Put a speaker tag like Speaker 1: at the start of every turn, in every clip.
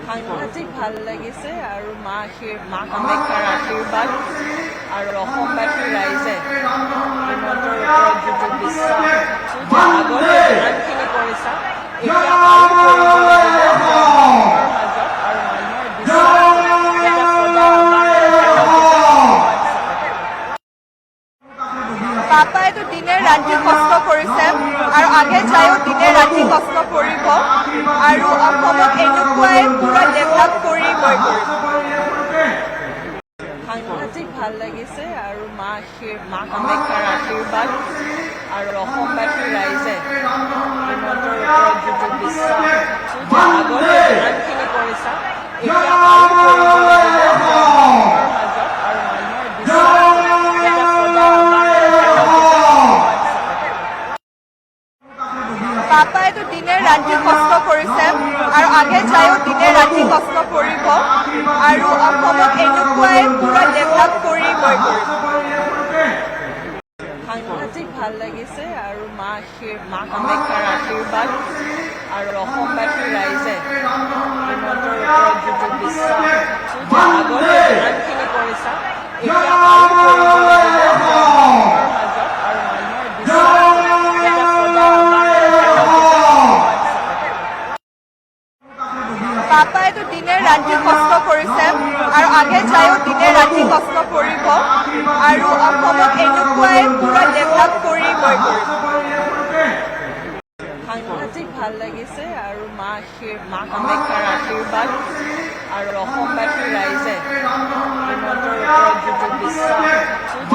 Speaker 1: সাংঘাতিক ভাল লাগিছে আৰু মা কামাখ্যাৰ আশীৰ্বাদ আৰু অসমবাসী ৰাইজে হিমন্তৰ ওপৰত যিটো বিশ্বাস যে আগতে যিমানখিনি কৰিছা এতিয়া আৰু কৰিব লাগিব মানুহৰ মাজত আৰু মানুহৰ বিশ্বাস এটা সদায়
Speaker 2: পাপাইতো দিনে ৰাতি কষ্ট কৰিছে আৰু আগে যায়ো দিনে ৰাতি কষ্ট কৰিব আৰু অসমক এনেকুৱাই পুৰা ডেভেলপ কৰি গৈ
Speaker 1: সাংঘাতিক ভাল লাগিছে আৰু মা কামাখ্যাৰ আশীৰ্বাদ আৰু অসমবাসী ৰাইজে হিমন্তৰ ওপৰত যিটো বিশ্বাস যে আগতে যিমানখিনি কৰিছা এতিয়া আৰু কৰিব লাগিব মানুহৰ মাজত আৰু মানুহৰ বিশ্বাস এটা সদায়
Speaker 2: পাপাইতো দিনে ৰাতি কষ্ট কৰিছে আৰু আগে যায়ো দিনে ৰাতি কষ্ট কৰিব আৰু অসমক এনেকুৱাই পুৰা ডেভেলপ কৰি গৈ
Speaker 1: সাংঘাতিক ভাল লাগিছে আৰু মা কামাখ্যাৰ আশীৰ্বাদ আৰু অসমবাসী ৰাইজে হিমন্তৰ ওপৰত যিটো বিশ্বাস যে আগতে যিমানখিনি কৰিছা এতিয়া আৰু কৰিব লাগিব মানুহৰ মাজত আৰু মানুহৰ বিশ্বাস এটা সদায়
Speaker 2: পাপাইতো দিনে ৰাতি কষ্ট কৰিছে আৰু আগে যায়ো দিনে ৰাতি কষ্ট কৰিব আৰু অসমক এনেকুৱাই পুৰা ডেভেলপ কৰি গৈ
Speaker 1: সাংঘাতিক ভাল লাগিছে আৰু মা কামাখ্যাৰ আশীৰ্বাদ আৰু অসমবাসী ৰাইজে হিমন্তৰ ওপৰত যিটো বিশ্বাস যে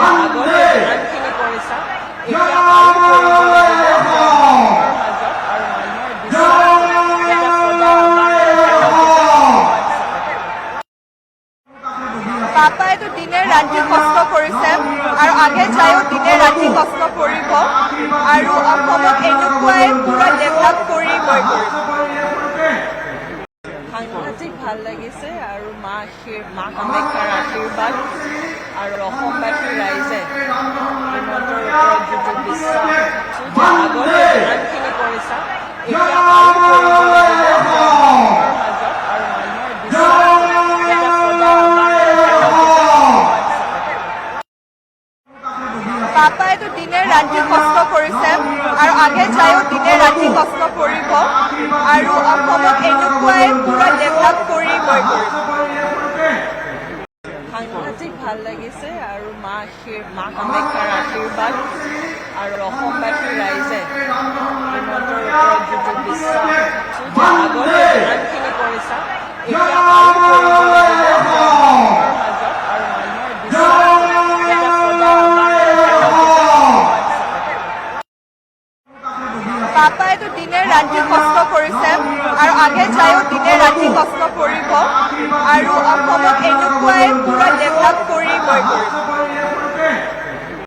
Speaker 1: আগতে যিমানখিনি কৰিছা এতিয়া আৰু কৰিব লাগিব মানুহৰ মাজত আৰু মানুহৰ বিশ্বাস এটা
Speaker 2: পাপাইতো দিনে ৰাতি কষ্ট কৰিছে আৰু আগে যায়ো দিনে ৰাতি কষ্ট কৰিব আৰু অসমক এনেকুৱাই পুৰা ডেভেলপ কৰি গৈ
Speaker 1: সাংঘাতিক ভাল লাগিছে আৰু মা কামাখ্যাৰ আশীৰ্বাদ আৰু অসমবাসী ৰাইজে হিমন্তৰ ওপৰত যিটো বিশ্বাস যে আগতে যিমানখিনি কৰিছা এতিয়া আৰু কৰিব লাগিব মানুহৰ মাজত আৰু মানুহৰ বিশ্বাস এটা
Speaker 2: পাপাইতো দিনে ৰাতি কষ্ট কৰিছে আৰু আগে যায়ো দিনে ৰাতি কষ্ট কৰিব আৰু অসমক এনেকুৱাই পুৰা ডেভেলপ কৰি গৈ
Speaker 1: সাংঘাতিক ভাল লাগিছে আৰু মা কামাখ্যাৰ আশীৰ্বাদ আৰু অসমবাসী ৰাইজে হিমন্তৰ ওপৰত যিটো বিশ্বাস যে আগতে যিমানখিনি কৰিছা এতিয়া আৰু কৰিব লাগিব মানুহৰ মাজত আৰু মানুহৰ বিশ্বাস এটা
Speaker 2: পাপাইতো দিনে ৰাতি কষ্ট কৰিছে আৰু আগে যায়ো দিনে ৰাতি কষ্ট কৰিব আৰু অসমক এনেকুৱাই পুৰা ডেভেলপ কৰি গৈ